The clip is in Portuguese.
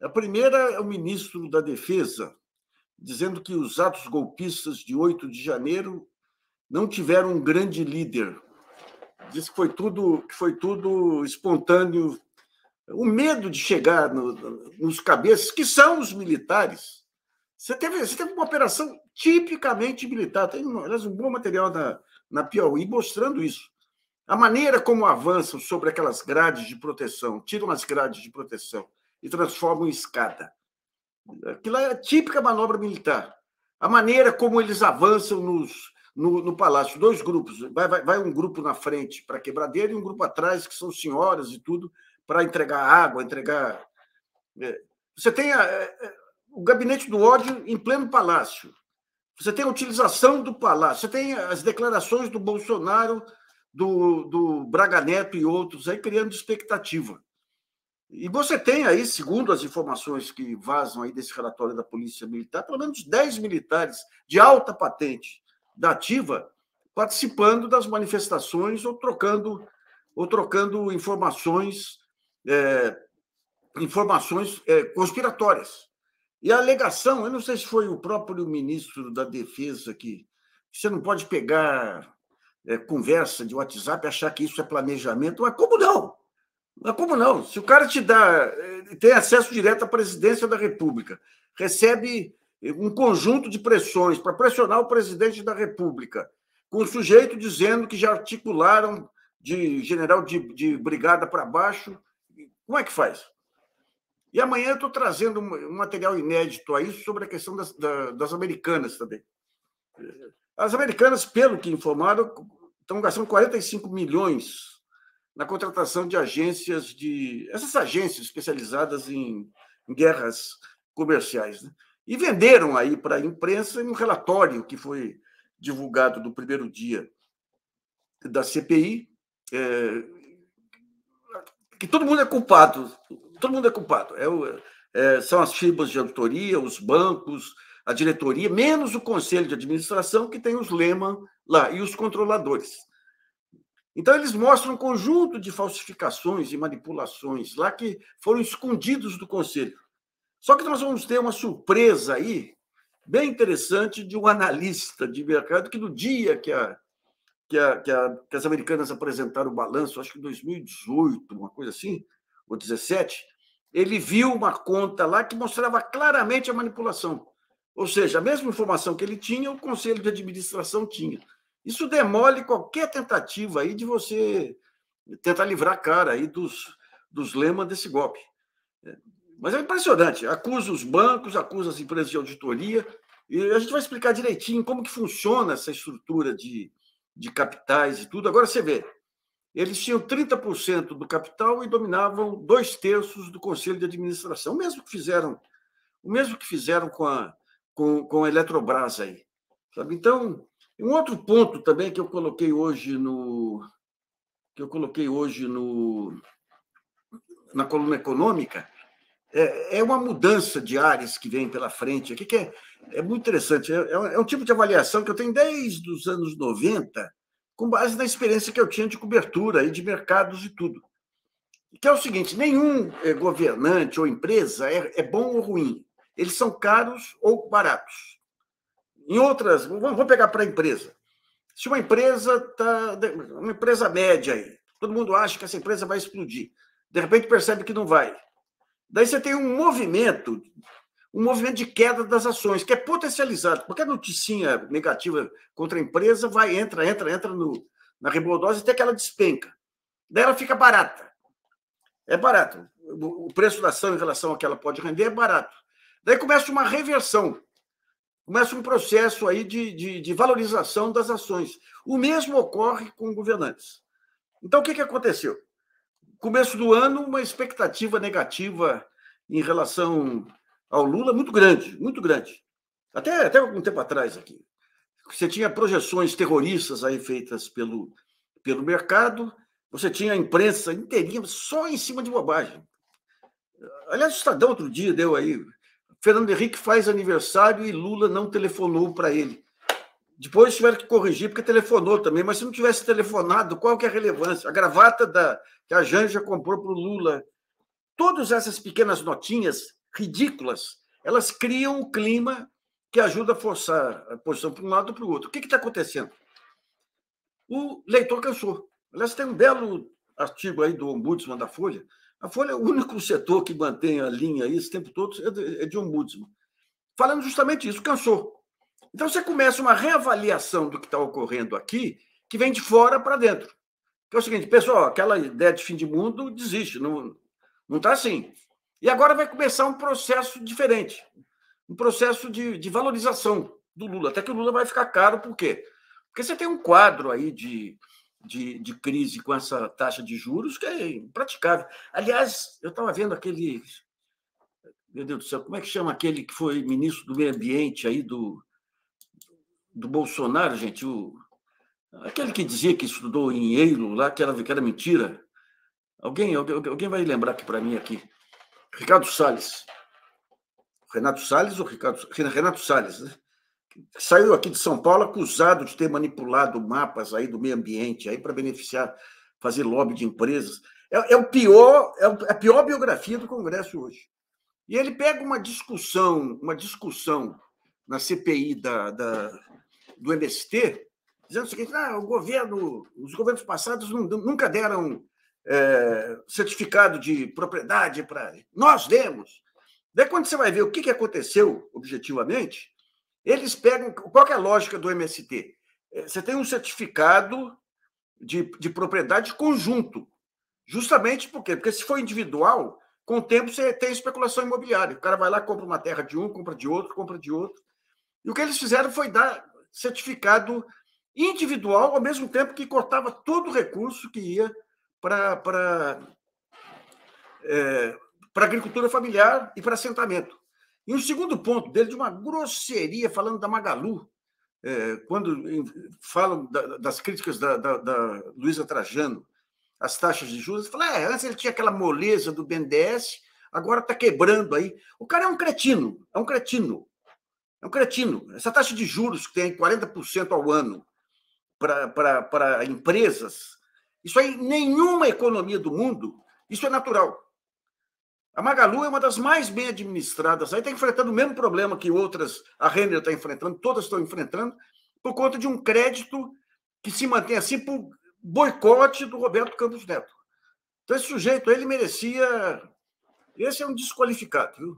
A primeira é o ministro da Defesa, dizendo que os atos golpistas de 8 de janeiro não tiveram um grande líder. Diz que foi tudo espontâneo. O medo de chegar nos cabeças, que são os militares. Você teve uma operação tipicamente militar. Tem, aliás, um bom material na Piauí mostrando isso. A maneira como avançam sobre aquelas grades de proteção, tiram as grades de proteção e transformam em escada. Aquilo é a típica manobra militar. A maneira como eles avançam no palácio. 2 grupos. Vai um grupo na frente para a quebradeira e um grupo atrás, que são senhoras e tudo, para entregar água, entregar... Você tem o gabinete do ódio em pleno palácio. Você tem a utilização do palácio. Você tem as declarações do Bolsonaro, do Braga Neto e outros aí criando expectativa. E você tem aí, segundo as informações que vazam aí desse relatório da Polícia Militar, pelo menos 10 militares de alta patente da ativa participando das manifestações ou trocando informações conspiratórias. E a alegação, eu não sei se foi o próprio ministro da Defesa que você não pode pegar conversa de WhatsApp e achar que isso é planejamento. Mas como não? Mas como não? Se o cara tem acesso direto à presidência da República, recebe um conjunto de pressões para pressionar o presidente da República, com o sujeito dizendo que já articularam de general de brigada para baixo, como é que faz? E amanhã eu estou trazendo um material inédito aí sobre a questão das americanas também. As americanas, pelo que informaram, estão gastando 45 milhões na contratação de essas agências especializadas em guerras comerciais, né? E venderam aí para a imprensa um relatório que foi divulgado no primeiro dia da CPI, que todo mundo é culpado. Todo mundo é culpado. São as firmas de auditoria, os bancos, a diretoria, menos o conselho de administração, que tem os Lehman lá, e os controladores. Então, eles mostram um conjunto de falsificações e manipulações lá que foram escondidos do conselho. Só que nós vamos ter uma surpresa aí, bem interessante, de um analista de mercado que, no dia que as americanas apresentaram o balanço, acho que em 2018, uma coisa assim, ou 2017, ele viu uma conta lá que mostrava claramente a manipulação. Ou seja, a mesma informação que ele tinha, o conselho de administração tinha. Isso demole qualquer tentativa aí de você tentar livrar a cara aí dos Lehman desse golpe. Mas é impressionante. Acusa os bancos, acusa as empresas de auditoria, e a gente vai explicar direitinho como que funciona essa estrutura de capitais e tudo. Agora você vê, eles tinham 30% do capital e dominavam 2/3 do conselho de administração, o mesmo que fizeram com a Eletrobras aí, sabe? Então, um outro ponto também que eu coloquei hoje na coluna econômica é uma mudança de áreas que vem pela frente aqui, que é muito interessante. É um tipo de avaliação que eu tenho desde os anos 90, com base na experiência que eu tinha de cobertura e de mercados e tudo. Que é o seguinte: nenhum governante ou empresa é bom ou ruim. Eles são caros ou baratos. Em outras, vamos pegar para a empresa. Se uma empresa uma empresa média aí, todo mundo acha que essa empresa vai explodir, de repente percebe que não vai. Daí você tem um movimento de queda das ações, que é potencializado, porque a noticinha negativa contra a empresa entra na rebordosa até que ela despenca. Daí ela fica barata. É barato. O preço da ação em relação ao que ela pode render é barato. Daí começa uma reversão. Começa um processo aí de valorização das ações. O mesmo ocorre com governantes. Então, o que aconteceu? Começo do ano, uma expectativa negativa em relação ao Lula muito grande, muito grande. Até algum tempo atrás aqui. Você tinha projeções terroristas aí feitas pelo mercado, você tinha a imprensa inteirinha só em cima de bobagem. Aliás, o Estadão outro dia deu aí: Fernando Henrique faz aniversário e Lula não telefonou para ele. Depois tiveram que corrigir, porque telefonou também, mas se não tivesse telefonado, qual que é a relevância? A gravata que a Janja comprou para o Lula. Todas essas pequenas notinhas ridículas, elas criam um clima que ajuda a forçar a posição para um lado ou para o outro. O que está acontecendo? O leitor cansou. Aliás, tem um belo artigo aí do Ombudsman da Folha. A Folha é o único setor que mantém a linha aí esse tempo todo, é de Ombudsman. Falando justamente isso, cansou. Então, você começa uma reavaliação do que está ocorrendo aqui, que vem de fora para dentro. Que é o seguinte, pessoal, aquela ideia de fim de mundo desiste, não está assim. E agora vai começar um processo diferente, um processo de valorização do Lula, até que o Lula vai ficar caro, por quê? Porque você tem um quadro aí de crise com essa taxa de juros que é impraticável. Aliás, eu estava vendo aquele... Meu Deus do céu, como é que chama aquele que foi ministro do Meio Ambiente aí do Bolsonaro, gente? Aquele que dizia que estudou em Yale lá, que era mentira. Alguém vai lembrar aqui para mim aqui. Ricardo Salles. Renato Salles ou Renato Salles, né? Saiu aqui de São Paulo acusado de ter manipulado mapas aí do meio ambiente aí para beneficiar, fazer lobby de empresas. É a pior biografia do Congresso hoje. E ele pega uma discussão na CPI do MST, dizendo o seguinte: os governos passados nunca deram certificado de propriedade para... Nós demos. Daí, quando você vai ver o que aconteceu objetivamente, eles pegam... Qual que é a lógica do MST? Você tem um certificado de propriedade conjunto. Justamente por quê? Porque se for individual, com o tempo você tem especulação imobiliária. O cara vai lá, compra uma terra de um, compra de outro, compra de outro. E o que eles fizeram foi dar certificado individual, ao mesmo tempo que cortava todo o recurso que ia para agricultura familiar e para assentamento. E um segundo ponto dele, de uma grosseria, falando da Magalu, quando falam das críticas da Luísa Trajano às taxas de juros, fala, antes ele tinha aquela moleza do BNDES, agora está quebrando aí. O cara é um cretino. Essa taxa de juros que tem 40% ao ano para empresas, isso aí, nenhuma economia do mundo, isso é natural. A Magalu é uma das mais bem administradas, aí está enfrentando o mesmo problema que outras, a Renner está enfrentando, todas estão enfrentando, por conta de um crédito que se mantém assim por boicote do Roberto Campos Neto. Então, esse sujeito, ele merecia... Esse é um desqualificado, viu?